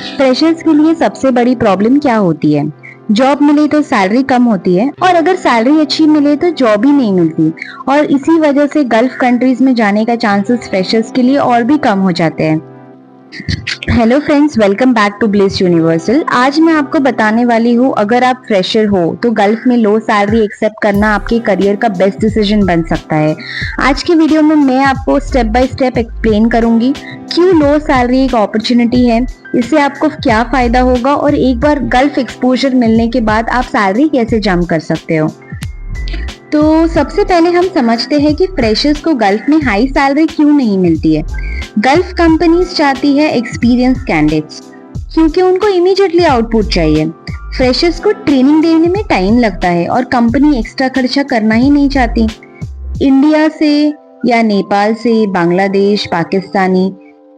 Freshers के लिए सबसे बड़ी प्रॉब्लम क्या होती है? जॉब मिले तो सैलरी कम होती है और अगर सैलरी अच्छी मिले तो जॉब ही नहीं मिलती और इसी वजह से गल्फ कंट्रीज में जाने का चांसेस फ्रेशर्स के लिए और भी कम हो जाते हैं। Hello friends, welcome back to bliss universal. आज मैं आपको बताने वाली हूँ, अगर आप फ्रेशर हो तो गल्फ में लो सैलरी एक्सेप्ट करना आपके करियर का बेस्ट डिसीजन बन सकता है। आज की वीडियो में मैं आपको स्टेप बाय स्टेप एक्सप्लेन करूंगी क्यों लो सैलरी एक अपॉर्चुनिटी है, इससे आपको क्या फायदा होगा और एक बार गल्फ एक्सपोजर मिलने के बाद आप सैलरी कैसे जंप कर सकते हो। तो सबसे पहले हम समझते हैं कि फ्रेशर्स को गल्फ में हाई सैलरी क्यों नहीं मिलती है। गल्फ कंपनीज चाहती है एक्सपीरियंस कैंडिडेट्स क्योंकि उनको इमीडिएटली आउटपुट चाहिए। फ्रेशर्स को ट्रेनिंग देने में टाइम लगता है और कंपनी एक्स्ट्रा खर्चा करना ही नहीं चाहती। इंडिया से या नेपाल से, बांग्लादेश, पाकिस्तानी,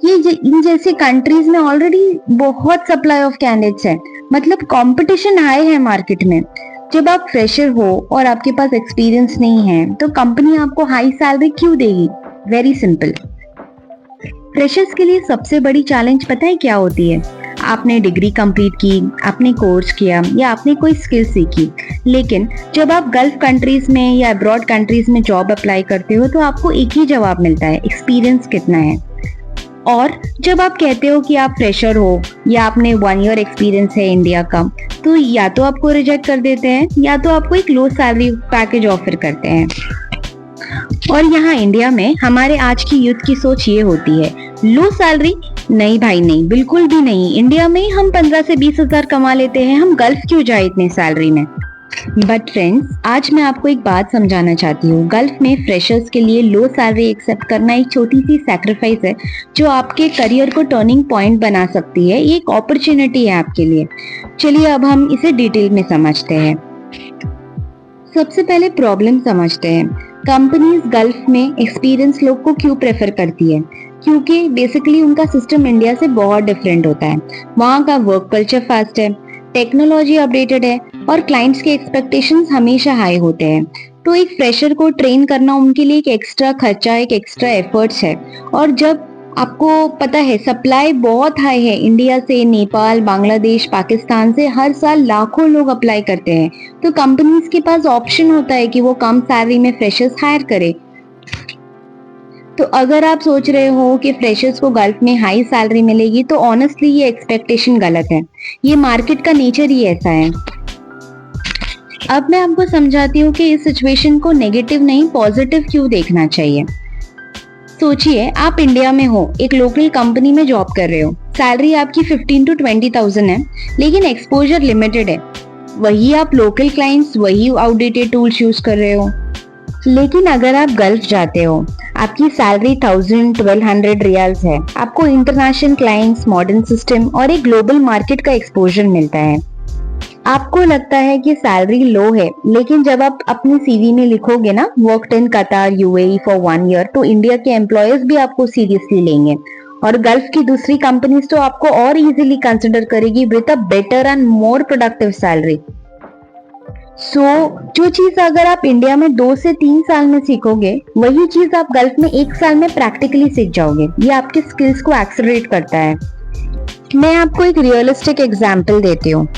इन जैसे कंट्रीज में ऑलरेडी बहुत सप्लाई ऑफ कैंडिडेट्स है, मतलब कंपटीशन हाई है मार्केट में। जब आप फ्रेशर हो और आपके पास एक्सपीरियंस नहीं है तो कंपनी आपको हाई सैलरी क्यों देगी? Very simple. फ्रेशर्स के लिए सबसे बड़ी चैलेंज पता है क्या होती है? आपने डिग्री कंप्लीट की, आपने कोर्स किया या आपने कोई स्किल सीखी, लेकिन जब आप गल्फ कंट्रीज में या अब्रॉड कंट्रीज में जॉब अप्लाई करते हो तो आपको एक ही जवाब मिलता है, एक्सपीरियंस कितना है। और जब आप कहते हो कि आप फ्रेशर हो या आपने 1 ईयर एक्सपीरियंस है इंडिया का, तो या तो आपको रिजेक्ट कर देते हैं या तो आपको एक लो सैलरी पैकेज ऑफर करते हैं। और यहाँ इंडिया में हमारे आज की यूथ की सोच ये होती है, लो सैलरी? नहीं भाई नहीं, बिल्कुल भी नहीं। इंडिया में हम 15 से 20 हजार कमा लेते हैं, हम गल्फ क्यों जाए इतने सैलरी में। बट फ्रेंड्स, आज मैं आपको एक बात समझाना चाहती हूँ। गल्फ में फ्रेशर्स के लिए लो सैलरी एक्सेप्ट करना एक छोटी सी सैक्रिफाइस है जो आपके करियर को टर्निंग पॉइंट बना सकती है। ये एक अपॉर्चुनिटी है आपके लिए। चलिए अब हम इसे डिटेल में समझते हैं। सबसे पहले प्रॉब्लम समझते हैं। कंपनीज गल्फ में एक्सपीरियंस लोग को क्यों प्रेफर करती है? क्योंकि बेसिकली उनका सिस्टम इंडिया से बहुत डिफरेंट होता है। वहाँ का वर्क कल्चर फास्ट है, टेक्नोलॉजी अपडेटेड है और क्लाइंट्स के एक्सपेक्टेशंस हमेशा हाई होते हैं। तो एक फ्रेशर को ट्रेन करना उनके लिए एक एक्स्ट्रा खर्चा, एक एक्स्ट्रा एफर्ट्स है। और जब आपको पता है सप्लाई बहुत हाई है, इंडिया से, नेपाल, बांग्लादेश, पाकिस्तान से हर साल लाखों लोग अप्लाई करते हैं, तो कंपनीज के पास ऑप्शन होता है कि वो कम सैलरी में फ्रेशर्स हायर करे। तो अगर आप सोच रहे हो कि फ्रेशर्स को गल्फ में हाई सैलरी मिलेगी तो ऑनेस्टली ये एक्सपेक्टेशन गलत है। ये मार्केट का नेचर ही ऐसा है। अब मैं आपको समझाती हूँ कि इस सिचुएशन को नेगेटिव नहीं पॉजिटिव क्यों देखना चाहिए। सोचिए आप इंडिया में हो, एक लोकल कंपनी में जॉब कर रहे हो, सैलरी आपकी 15 to 20,000 है, लेकिन एक्सपोजर लिमिटेड है। वही आप लोकल क्लाइंट्स, वही आउटडेटेड टूल्स यूज कर रहे हो। लेकिन अगर आप गल्फ जाते हो, आपकी सैलरी 1000-1200 रियाल्स है, आपको इंटरनेशनल क्लाइंट्स, मॉडर्न सिस्टम और एक ग्लोबल मार्केट का एक्सपोजर मिलता है। आपको लगता है कि सैलरी लो है, लेकिन जब आप अपनी सीवी में लिखोगे ना, वर्कड इन कतार, यूएई फॉर 1 ईयर, तो इंडिया के एम्प्लॉयर्स भी आपको सीरियसली लेंगे और गल्फ की दूसरी कंपनीज तो आपको और इजीली कंसिडर करेगी with a better and more productive salary. जो चीज अगर आप इंडिया में 2 से 3 साल में सीखोगे, वही चीज आप गल्फ में 1 साल में प्रैक्टिकली सीख जाओगे। ये आपके स्किल्स को एक्सेलरेट करता है। मैं आपको एक रियलिस्टिक एग्जांपल देती हूँ।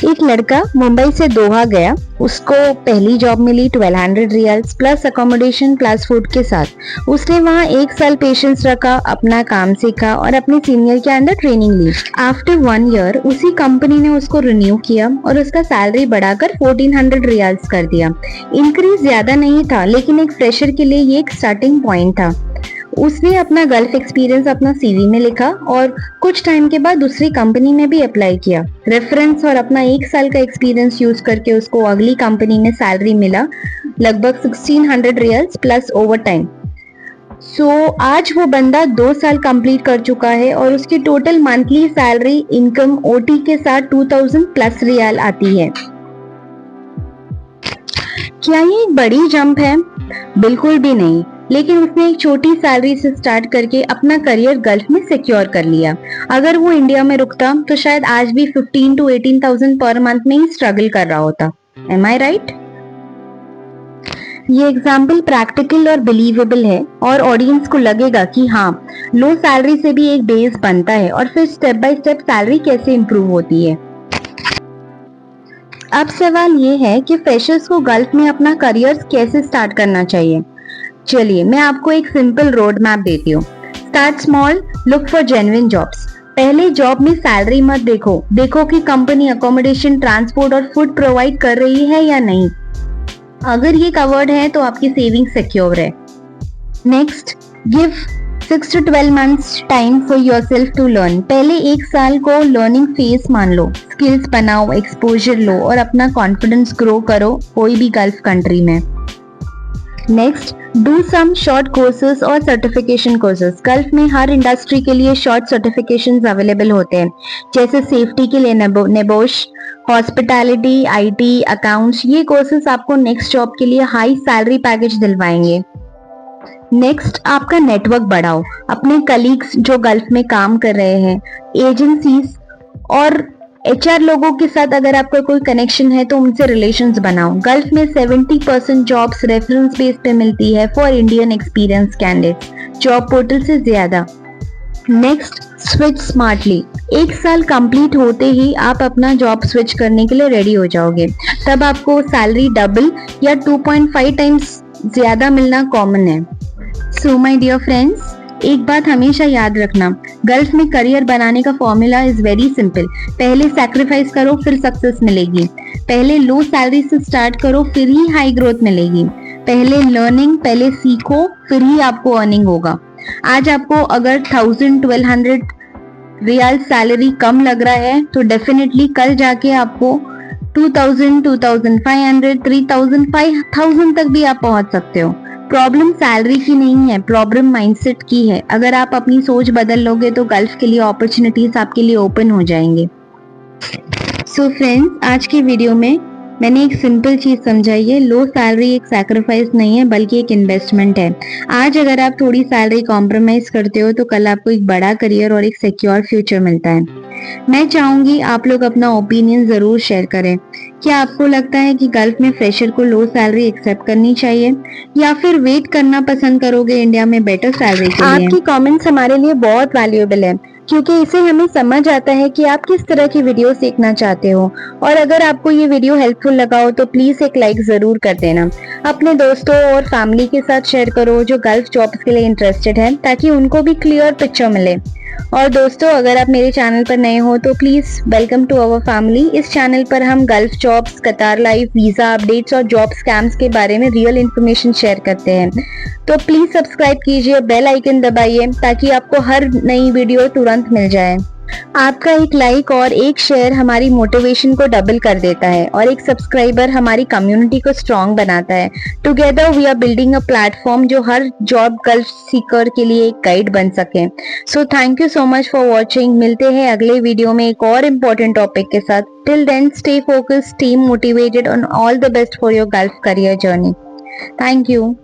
एक लड़का मुंबई से दोहा गया, उसको पहली जॉब मिली 1200 riyals plus accommodation plus food के साथ। उसने वहाँ 1 साल पेशेंस रखा, अपना काम सीखा और अपने सीनियर के अंडर ट्रेनिंग ली। आफ्टर 1 ईयर उसी कंपनी ने उसको रिन्यू किया और उसका सैलरी बढ़ाकर 1400 रियाल्स कर दिया। इंक्रीज ज्यादा नहीं था, लेकिन एक फ्रेशर के लिए ये एक स्टार्टिंग पॉइंट था। उसने अपना गल्फ एक्सपीरियंस अपना सीवी में लिखा और कुछ टाइम के बाद दूसरी कंपनी में भी अप्लाई किया। रेफरेंस और अपना 1 साल का एक्सपीरियंस यूज करके उसको अगली कंपनी में सैलरी मिला लगभग 1600 रियल्स प्लस ओवर टाइम। आज वो बंदा 2 साल कंप्लीट कर चुका है और उसकी total monthly salary income OT के साथ 2000 प्लस रियाल आती है। क्या ये एक बड़ी जंप है? बिल्कुल भी नहीं, लेकिन उसने एक छोटी सैलरी से स्टार्ट करके अपना करियर गल्फ में सिक्योर कर लिया। अगर वो इंडिया में रुकता तो शायद आज भी 15 to 18,000 पर मंथ में ही स्ट्रगल कर रहा होता। एम आई राइट? ये एग्जाम्पल प्रैक्टिकल और बिलीवेबल है और ऑडियंस को लगेगा कि हाँ, लो सैलरी से भी एक बेस बनता है और फिर स्टेप बाय स्टेप सैलरी कैसे इंप्रूव होती है। अब सवाल ये है कि फ्रेशर्स को गल्फ में अपना करियर कैसे स्टार्ट करना चाहिए। चलिए मैं आपको एक सिंपल रोड मैप देती हूँ। Start small, look for genuine jobs. पहले जॉब में सैलरी मत देखो कि कंपनी अकोमोडेशन, ट्रांसपोर्ट और फूड प्रोवाइड कर रही है या नहीं। अगर ये कवर्ड है तो आपकी सेविंग सिक्योर है। Next, give 6 to 12 months time for yourself to learn. पहले एक साल को लर्निंग फेज मान लो, स्किल्स बनाओ, एक्सपोजर लो और अपना कॉन्फिडेंस ग्रो करो कोई भी गल्फ कंट्री में। Next, do some short courses और सर्टिफिकेशन कोर्सेज। गल्फ में हर इंडस्ट्री के लिए शॉर्ट सर्टिफिकेशंस अवेलेबल होते हैं, जैसे सेफ्टी के लिए नेबोश, हॉस्पिटैलिटी, आईटी, अकाउंट्स। ये कोर्सेज आपको नेक्स्ट जॉब के लिए हाई सैलरी पैकेज दिलवाएंगे। नेक्स्ट, आपका नेटवर्क बढ़ाओ। अपने कलीग्स जो गल्फ में काम कर रहे हैं, एजेंसीज और एचआर लोगों के साथ अगर आपका कोई कनेक्शन है तो उनसे रिलेशंस बनाओ। गल्फ में 70% जॉब्स रेफरेंस बेस पे मिलती है for Indian experience candidates, job portal से ज्यादा। Next, switch smartly. एक साल कंप्लीट होते ही आप अपना जॉब स्विच करने के लिए रेडी हो जाओगे। तब आपको सैलरी डबल या 2.5 टाइम्स ज्यादा मिलना कॉमन है। सो माय डियर फ्रेंड्स, एक बात हमेशा याद रखना, गल्फ में करियर बनाने का फॉर्मूला इज वेरी सिंपल। पहले सैक्रिफाइस करो फिर सक्सेस मिलेगी। पहले लो सैलरी से स्टार्ट करो फिर ही हाई ग्रोथ मिलेगी। पहले सीखो फिर ही आपको अर्निंग होगा। आज आपको अगर 1000-1200 रियाल सैलरी कम लग रहा है तो डेफिनेटली कल जाके आपको 2000, 2500, 3000, 5000 तक भी आप पहुंच सकते हो। प्रॉब्लम सैलरी की नहीं है, प्रॉब्लम माइंडसेट की है। अगर आप अपनी सोच बदल लोगे तो गल्फ के लिए अपॉर्चुनिटीज आपके लिए ओपन हो जाएंगे। सो फ्रेंड्स, आज की वीडियो में मैंने एक सिंपल चीज समझाई है, लो सैलरी एक सैक्रिफाइस नहीं है बल्कि एक इन्वेस्टमेंट है। आज अगर आप थोड़ी सैलरी कॉम्प्रोमाइज करते हो तो कल आपको एक बड़ा करियर और एक सिक्योर फ्यूचर मिलता है। मैं चाहूंगी आप लोग अपना ओपिनियन जरूर शेयर करें। क्या आपको लगता है कि गल्फ में फ्रेशर को लो सैलरी एक्सेप्ट करनी चाहिए या फिर वेट करना पसंद करोगे इंडिया में बेटर सैलरी के लिए? आपकी कमेंट्स हमारे लिए बहुत वैल्यूएबल है क्योंकि इससे हमें समझ आता है कि आप किस तरह की वीडियो देखना चाहते हो। और अगर आपको ये वीडियो हेल्पफुल लगा हो तो प्लीज एक लाइक जरूर कर देना। अपने दोस्तों और फैमिली के साथ शेयर करो जो गल्फ जॉब्स के लिए इंटरेस्टेड है, ताकि उनको भी क्लियर पिक्चर मिले। और दोस्तों, अगर आप मेरे चैनल पर नए हो तो please welcome to our family. इस चैनल पर हम gulf jobs, Qatar life, visa updates और जॉब स्कैम्स के बारे में रियल इन्फॉर्मेशन शेयर करते हैं। तो प्लीज सब्सक्राइब कीजिए, बेल आइकन दबाइए ताकि आपको हर नई वीडियो तुरंत मिल जाए। आपका एक लाइक और एक शेयर हमारी मोटिवेशन को डबल कर देता है और एक सब्सक्राइबर हमारी कम्युनिटी को स्ट्रॉन्ग बनाता है। Together we are building a platform जो हर जॉब गल्फ सीकर के लिए एक गाइड बन सके। So thank you so much for watching. मिलते हैं अगले वीडियो में एक और इम्पोर्टेंट टॉपिक के साथ। Till then stay focused, stay motivated, and all the best for your gulf career journey. Thank you.